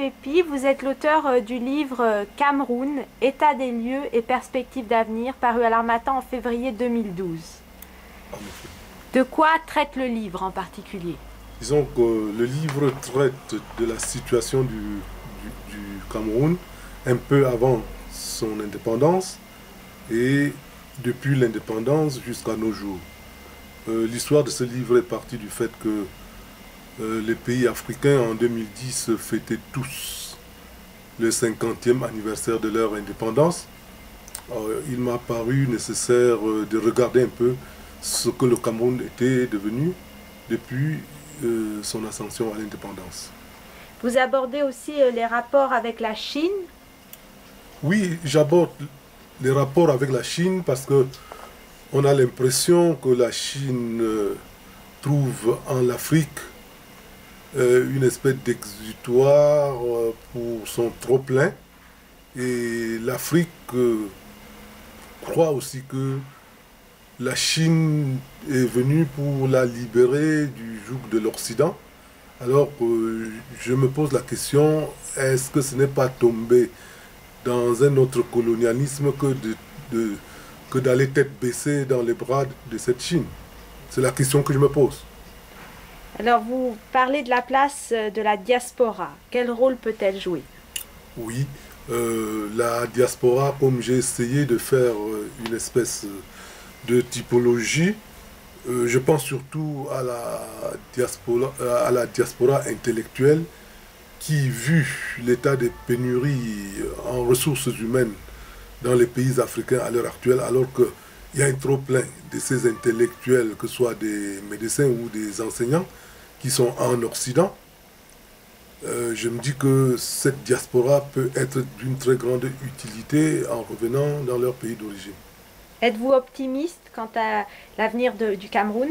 Pépi, vous êtes l'auteur du livre Cameroun, État des lieux et perspectives d'avenir, paru à l'Harmattan en février 2012. De quoi traite le livre en particulier? Disons que le livre traite de la situation du Cameroun un peu avant son indépendance et depuis l'indépendance jusqu'à nos jours. L'histoire de ce livre est partie du fait que les pays africains en 2010 fêtaient tous le 50e anniversaire de leur indépendance. Il m'a paru nécessaire de regarder un peu ce que le Cameroun était devenu depuis son ascension à l'indépendance. Vous abordez aussi les rapports avec la Chine. Oui, j'aborde les rapports avec la Chine parce que on a l'impression que la Chine trouve en Afrique une espèce d'exutoire pour son trop-plein. Et l'Afrique croit aussi que la Chine est venue pour la libérer du joug de l'Occident. Alors je me pose la question, est-ce que ce n'est pas tomber dans un autre colonialisme que d'aller tête baissée dans les bras de cette Chine? C'est la question que je me pose. Alors vous parlez de la place de la diaspora. Quel rôle peut-elle jouer? Oui, la diaspora, comme j'ai essayé de faire une espèce de typologie, je pense surtout à la diaspora intellectuelle qui, vu l'état des pénuries en ressources humaines dans les pays africains à l'heure actuelle, alors qu'il y a un trop-plein de ces intellectuels, que ce soit des médecins ou des enseignants, qui sont en Occident, je me dis que cette diaspora peut être d'une très grande utilité en revenant dans leur pays d'origine. Êtes-vous optimiste quant à l'avenir du Cameroun?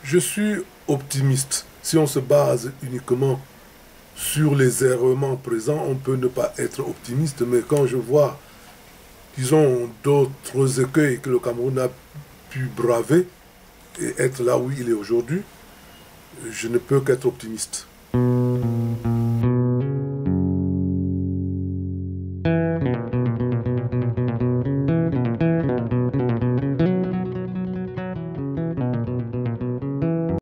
Je suis optimiste. Si on se base uniquement sur les errements présents, on peut ne pas être optimiste, mais quand je vois qu'ils ont d'autres écueils que le Cameroun a pu braver et être là où il est aujourd'hui, je ne peux qu'être optimiste.